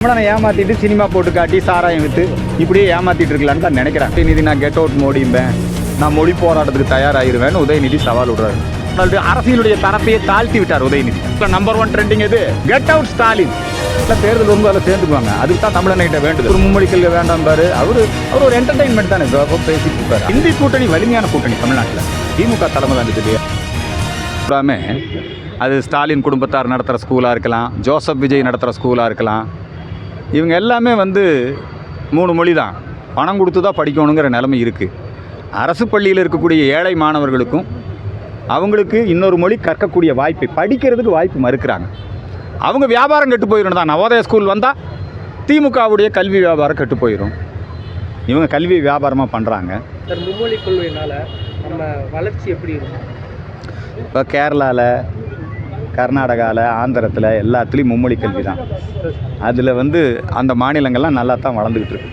தமிழனை ஏமாற்றிட்டு சினிமா போட்டு காட்டி சாராயம் விற்று இப்படியே ஏமாற்றிட்டு இருக்கலான்னு தான் நினைக்கிறேன். உதயநிதி நான் கெட் அவுட் மோடிம்பேன், நான் மொழி போராட்டத்துக்கு தயாராகிருவேன்னு உதயநிதி சவால் விடுறாரு. அரசியலுடைய தரப்பையே தாழ்த்தி விட்டார் உதயநிதி. நம்பர் 1 ட்ரெண்டிங் எது? Get out Stalin. தேர்தல் வந்து அதில் சேர்ந்துக்குவாங்க. அதுக்கு தான் தமிழன்கிட்ட வேண்டுது. ஒரு மும்மொழி கல்வி வேண்டாம் பாரு. அவர் ஒரு என்டர்டைன்மெண்ட் தானே பேசிட்டு இருப்பார். இந்தி கூட்டணி வலிமையான கூட்டணி தமிழ்நாட்டில். திமுக தலைமை தான் இருக்குது. அது ஸ்டாலின் குடும்பத்தார் நடத்துகிற ஸ்கூலாக இருக்கலாம், ஜோசப் விஜய் நடத்துகிற ஸ்கூலாக இருக்கலாம். இவங்க எல்லாமே வந்து 3 மொழி தான், பணம் கொடுத்து தான் படிக்கணுங்கிற நிலைமை இருக்குது. அரசு பள்ளியில் இருக்கக்கூடிய ஏழை மாணவர்களுக்கும் அவங்களுக்கு இன்னொரு மொழி கற்கக்கூடிய வாய்ப்பை, படிக்கிறதுக்கு வாய்ப்பு மறுக்கிறாங்க. அவங்க வியாபாரம் கெட்டு போயிடும் தான். நவோதய ஸ்கூல் வந்தால் திமுகவுடைய கல்வி வியாபாரம் கெட்டு போயிடும். இவங்க கல்வி வியாபாரமாக பண்ணுறாங்க. சார், மும்மொழி கொள்கையினால் நம்ம வளர்ச்சி எப்படி இருக்கும்? இப்போ கேரளாவில், கர்நாடகாவில், ஆந்திரத்தில் எல்லாத்துலேயும் மும்மொழி கல்வி தான். அதில் வந்து அந்த மாநிலங்கள்லாம் நல்லா தான் வளர்ந்துக்கிட்டு இருக்கு.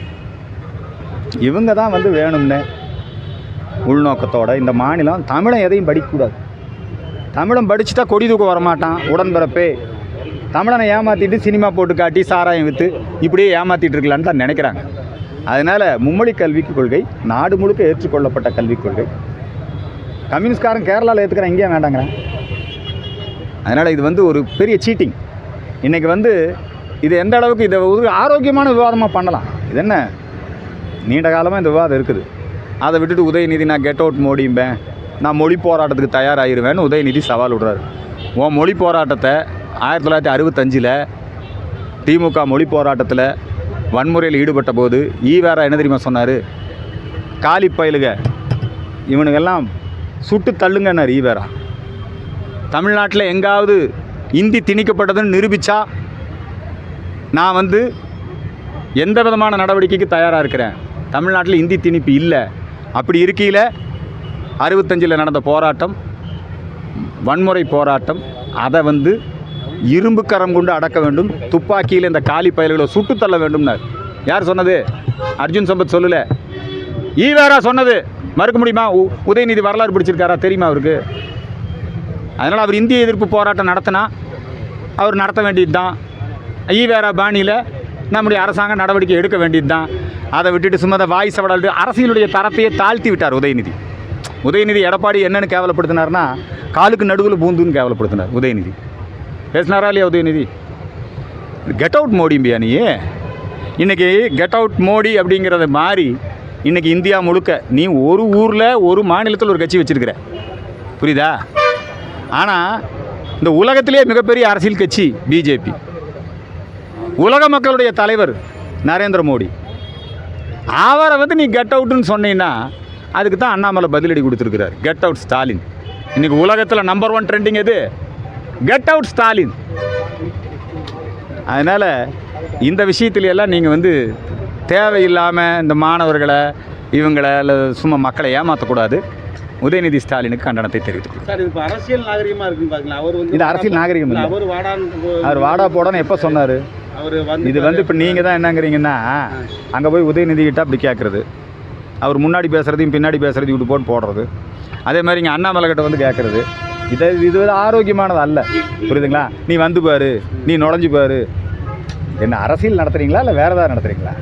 இவங்க தான் வந்து வேணும்னு உள்நோக்கத்தோட இந்த மாநிலம் தமிழன் எதையும் படிக்கக்கூடாது. தமிழன் படிச்சுட்டா கொடி தூக்க வரமாட்டான் உடன்பிறப்பே. தமிழனை ஏமாற்றிட்டு சினிமா போட்டு காட்டி சாராயம் விற்று இப்படியே ஏமாற்றிட்டு இருக்கலான்னு தான் நினைக்கிறாங்க. அதனால் மும்மொழி கல்விக்கு கொள்கை நாடு முழுக்க ஏற்றுக்கொள்ளப்பட்ட கல்விக் கொள்கை. கம்யூனிஸ்ட்காரன் கேரளாவில் ஏற்றுக்கிறேன், இங்கேயும் வேண்டாங்கிறேன். அதனால் இது வந்து ஒரு பெரிய சீட்டிங். இன்றைக்கி வந்து இது எந்த அளவுக்கு இதை ஒரு ஆரோக்கியமான விவாதமாக பண்ணலாம். இது என்ன, நீண்ட காலமாக இந்த விவாதம் இருக்குது. அதை விட்டுட்டு உதயநிதி நான் கெட் அவுட் மோடிம்பேன், நான் மொழி போராட்டத்துக்கு தயாராகிருவேன்னு உதயநிதி சவால் விடுறாரு. உன் மொழி போராட்டத்தை 1965 திமுக மொழி போராட்டத்தில் வன்முறையில் ஈடுபட்ட போது ஈவேரா என்ன தெரியுமா சொன்னார்? காலி பயலுக இவனுங்கெல்லாம் சுட்டு தள்ளுங்கன்னார் ஈவேரா. தமிழ்நாட்டில் எங்காவது இந்தி திணிக்கப்பட்டதுன்னு நிரூபித்தா நான் வந்து எந்த விதமான நடவடிக்கைக்கு தயாராக இருக்கிறேன். தமிழ்நாட்டில் இந்தி திணிப்பு இல்லை. அப்படி இருக்கையில் 65 நடந்த போராட்டம், வன்முறை போராட்டம், அதை வந்து இரும்பு கரம் கொண்டு அடக்க வேண்டும், துப்பாக்கியில் இந்த காலி பயல்களை சுட்டு தள்ள வேண்டும்னார். யார் சொன்னது? அர்ஜுன் சம்பத் சொல்லலை, ஈவேரா சொன்னது. மறுக்க முடியுமா? உதயநிதி வரலாறு பிடிச்சிருக்காரா? தெரியுமா அவருக்கு? அதனால் அவர் இந்திய எதிர்ப்பு போராட்டம் நடத்தினா அவர் நடத்த வேண்டியது தான். ஈவேரா பாணியில் நம்முடைய அரசாங்கம் நடவடிக்கை எடுக்க வேண்டியது தான். அதை விட்டுட்டு சும்மா வாய் சவடால் அரசியலுடைய தரத்தையே தாழ்த்தி விட்டார் உதயநிதி. உதயநிதி எடப்பாடி என்னென்னு கேவலப்படுத்தினார்னா காலுக்கு நடுவில் பூந்துன்னு கேவலப்படுத்தினார் உதயநிதி. பேசினாரா இல்லையா உதயநிதி? கெட் அவுட் மோடிம்பியா நீ? இன்றைக்கி கெட் அவுட் மோடி அப்படிங்கிறத மாறி இன்றைக்கி இந்தியா முழுக்க நீ ஒரு ஊரில் ஒரு மாநிலத்தில் ஒரு கட்சி வச்சுருக்கிற, புரியுதா? ஆனால் இந்த உலகத்திலே மிகப்பெரிய அரசியல் கட்சி பிஜேபி. உலக மக்களுடைய தலைவர் நரேந்திர மோடி. அவரை வந்து நீ கெட் அவுட்டுன்னு சொன்னீங்கன்னா அதுக்கு தான் அண்ணாமலை பதிலடி கொடுத்துருக்கிறார். Get out Stalin. இன்றைக்கி உலகத்தில் நம்பர் 1 ட்ரெண்டிங் எது? Get out Stalin. அதனால் இந்த விஷயத்துலையெல்லாம் நீங்கள் வந்து தேவையில்லாமல் இந்த மாணவர்களை இவங்களை சும்மா மக்களை ஏமாற்றக்கூடாது. உதயநிதி ஸ்டாலினுக்கு கண்டனத்தை தெரிவித்துக் சார், இது அரசியல் நாகரிகமாக இருக்குன்னு பார்க்கலாம். அவர் வந்து இது அரசியல் நாகரிகம் இல்லை. அவர் வாடா போடான்னு எப்போ சொன்னார்? இது வந்து இப்போ நீங்கள் தான் என்னங்கிறீங்கன்னா அங்கே போய் உதயநிதி கிட்ட அப்படி கேட்குறது, அவர் முன்னாடி பேசுகிறதையும் பின்னாடி பேசுகிறதையும் விட்டு போட்டு போடுறது. அதே மாதிரி இங்கே அண்ணாமலை கிட்ட வந்து கேட்குறது. இது ஆரோக்கியமானது அல்ல, புரியுதுங்களா? நீ வந்து பாரு, நீ நுழைஞ்சு பாரு. என்ன அரசியல் நடத்துகிறீங்களா இல்லை வேறு ஏதாவது நடத்துகிறீங்களா?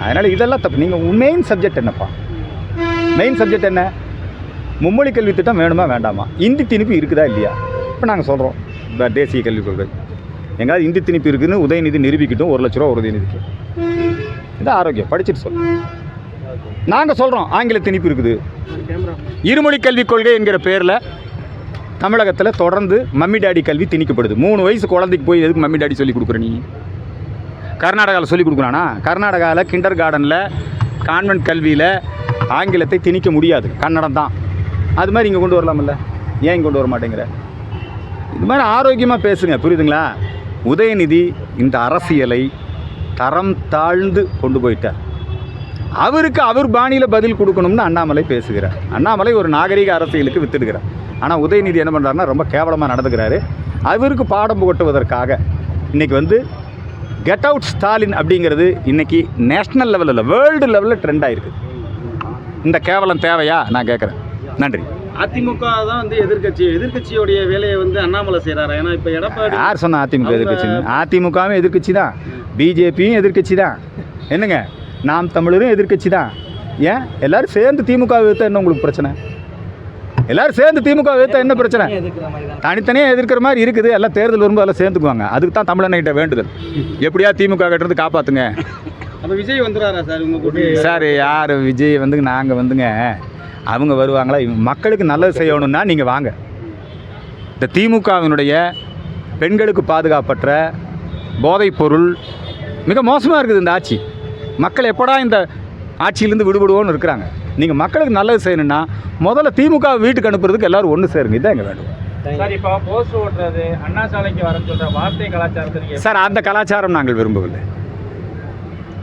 அதனால் இதெல்லாம் தப்பு. நீங்கள் மெயின் சப்ஜெக்ட் என்னப்பா? மெயின் சப்ஜெக்ட் என்ன? மும்மொழி கல்வி திட்டம் வேணுமா வேண்டாமா? இந்தி திணிப்பு இருக்குதா இல்லையா? இப்போ நாங்கள் சொல்கிறோம் தேசிய கல்விக் கொள்கை. எங்காவது இந்தி திணிப்பு இருக்குதுன்னு உதயநிதி நிரூபிக்கட்டும். 1 லட்ச ரூபா உதயநிதிக்கு. இது ஆரோக்கியம். படிச்சுட்டு சொல்லுங்கள். நாங்கள் சொல்கிறோம் ஆங்கில திணிப்பு இருக்குது. இருமொழி கல்விக் கொள்கை என்கிற பேரில் தமிழகத்தில் தொடர்ந்து மம்மி டாடி கல்வி திணிக்கப்படுது. 3 வயசு குழந்தைக்கு போய் எதுக்கு மம்மி டாடி சொல்லி கொடுக்குற நீ? கர்நாடகாவில் சொல்லி கொடுக்குறானா? கர்நாடகாவில் கிண்டர் கார்டனில் கான்வென்ட் கல்வியில் ஆங்கிலத்தை திணிக்க முடியாது, கன்னடம் தான். அது மாதிரி இங்கே கொண்டு வரலாமில்ல? ஏன் இங்கே கொண்டு வர மாட்டேங்கிற? இது மாதிரி ஆரோக்கியமாக பேசுங்க, புரியுதுங்களா? உதயநிதி இந்த அரசியலை தரம் தாழ்ந்து கொண்டு போயிட்டார். அவருக்கு அவர் பாணியில் பதில் கொடுக்கணும்னு அண்ணாமலை பேசுகிறார். அண்ணாமலை ஒரு நாகரிக அரசியலுக்கு வித்துடுகிறார். ஆனால் உதயநிதி என்ன பண்ணுறாருன்னா ரொம்ப கேவலமாக நடந்துக்கிறாரு. அவருக்கு பாடம் புகட்டுவதற்காக இன்றைக்கி வந்து கெட் அவுட் ஸ்டாலின் அப்படிங்கிறது இன்றைக்கி நேஷ்னல் லெவலில், வேர்ல்டு லெவலில் ட்ரெண்ட் ஆகிருக்கு. இந்த கேவலம் தேவையா? நான் கேட்குறேன். நன்றி. அதிமுக தான் வந்து எதிர்க்கட்சியோடைய வேலையை வந்து அண்ணாமலை செய்கிறாரு. ஏன்னா இப்போ எடப்பாடி யார் சொன்னா அதிமுக எதிர்க்கட்சி? அதிமுகவும் எதிர்க்கட்சி தான், பிஜேபியும் எதிர்க்கட்சி தான், என்னங்க நாம் தமிழரும் எதிர்க்கட்சி தான். ஏன் எல்லாரும் சேர்ந்து திமுக எதிர்த்தா என்ன உங்களுக்கு பிரச்சனை? எல்லாரும் சேர்ந்து திமுக எதிர்த்தா என்ன பிரச்சனை? தனித்தனியாக எதிர்க்கிற மாதிரி இருக்குது. எல்லாம் தேர்தல் வரும்போது எல்லாம் சேர்ந்துக்குவாங்க. அதுக்கு தான் தமிழன்கிட்ட வேண்டுதல், எப்படியா திமுக கிட்டேருந்து காப்பாற்றுங்க. அப்போ விஜய் வந்துடுறாரா சார் உங்க கூட? சார் யார் விஜய் வந்துங்க? நாங்கள் வந்துங்க அவங்க வருவாங்களா? மக்களுக்கு நல்லது செய்யணும்னா நீங்கள் வாங்க. இந்த திமுகவினுடைய பெண்களுக்கு பாதுகாப்பற்ற போதைப் பொருள் மிக மோசமாக இருக்குது இந்த ஆட்சி. மக்கள் எப்படா இந்த ஆட்சியிலேருந்து விடுபடுவோன்னு இருக்கிறாங்க. நீங்கள் மக்களுக்கு நல்லது செய்யணும்னா முதல்ல திமுக வீட்டுக்கு அனுப்புறதுக்கு எல்லோரும் ஒன்று சேருங்க. இதான் எங்கள் வேண்டும் சார். இப்போ போஸ்ட் ஓட்டுறது, அண்ணா சாலைக்கு வரன்னு சொல்கிற வார்த்தை கலாச்சாரத்தை சார், அந்த கலாச்சாரம் நாங்கள் விரும்பவில்லை.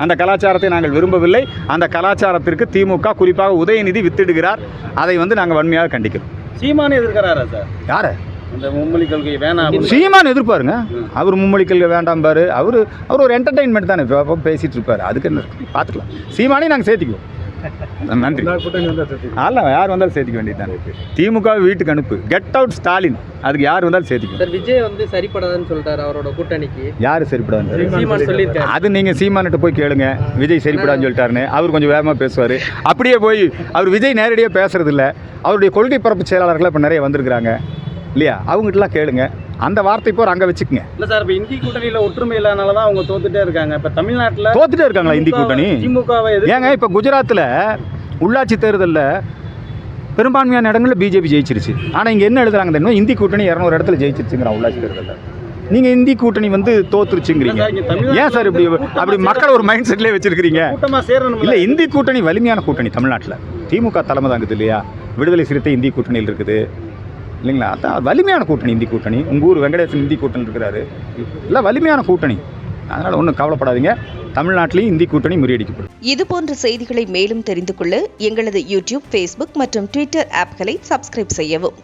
அந்த கலாச்சாரத்தை நாங்கள் விரும்பவில்லை. அந்த கலாச்சாரத்திற்கு திமுக குறிப்பாக உதயநிதி வித்திடுகிறார். அதை வந்து நாங்கள் வன்மையாக கண்டிக்கிறோம். சீமானே எதிர்க்கிறாரா சார்? யாரை? இந்த மும்மொழி கொள்கை வேணாம். சீமான் எதிர்ப்பாருங்க. அவர் மும்மொழி கொள்கை வேண்டாம் பாரு. அவர் ஒரு என்டர்டெயின்மெண்ட் தானே பேசிகிட்டு இருப்பார். அதுக்கு என்ன பார்த்துக்கலாம். சீமானே நாங்கள் சேர்த்திக்குவோம். நன்றி. அல்ல யார் வந்தாலும் சேர்த்திக்க வேண்டியது தானே. திமுக வீட்டுக்கு அனுப்பு. Get out Stalin. அதுக்கு யார் வந்தாலும் சேர்த்திக்கும். சார், விஜய் வந்து சரிப்படாதுன்னு சொல்லிட்டாரு அவரோட கூட்டணிக்கு. யார் சரிப்படாது? சீமான் சொல்லியிருக்காரு. அது நீங்கள் சீமான்கிட்ட போய் கேளுங்க. விஜய் சரிப்படாதுன்னு சொல்லிட்டாருன்னு. அவர் கொஞ்சம் வேகமாக பேசுவார். அப்படியே போய் அவர் விஜய் நேரடியாக பேசுறது இல்லை. அவருடைய கொள்கை பரப்பு செயலாளர்கள் இப்போ நிறைய வந்திருக்கிறாங்க இல்லையா? அவங்ககிட்டலாம் கேளுங்க. அந்த வார்த்தை போர் அங்கே வச்சுக்கோங்க. இல்லை சார், இப்போ இந்தி கூட்டணியில் ஒற்றுமை இல்லாதனால தான் அவங்க தோத்துட்டே இருக்காங்க. இப்போ தமிழ்நாட்டில் தோத்துட்டே இருக்காங்களா இந்தி கூட்டணி? திமுகவை ஏங்க இப்போ குஜராத்தில் உள்ளாட்சி தேர்தலில் பெரும்பான்மையான இடங்களில் பிஜேபி ஜெயிச்சிருச்சு. ஆனால் இங்கே என்ன எழுதுறாங்க தெரியுமா? இந்தி கூட்டணி 200 இடத்துல ஜெயிச்சிருச்சுங்கிறான் உள்ளாட்சி தேர்தலில். நீங்கள் இந்தி கூட்டணி வந்து தோத்துருச்சுங்கிறீங்க. ஏன் சார் அப்படி மக்கள் ஒரு மைண்ட் செட்லேயே வச்சுருக்கிறீங்க? கூட்டமாக சேரணும். இல்லை, இந்தி கூட்டணி வலிமையான கூட்டணி தமிழ்நாட்டில். திமுக தலைமை தாங்குது இல்லையா? விடுதலை சிறுத்தை இந்தி கூட்டணியில் இருக்குது இல்லைங்களா? அதான் வலிமையான கூட்டணி இந்தி கூட்டணி. உங்கள் ஊர் வெங்கடேசன் இந்தி கூட்டணி இருக்கிறாரு. இல்லை, வலிமையான கூட்டணி. அதனால் ஒன்றும் கவலைப்படாதீங்க. தமிழ்நாட்டிலையும் இந்தி கூட்டணி முறியடிக்கப்படும். இதுபோன்ற செய்திகளை மேலும் தெரிந்து கொள்ள எங்களது யூடியூப், ஃபேஸ்புக் மற்றும் ட்விட்டர் ஆப்களை சப்ஸ்கிரைப் செய்யவும்.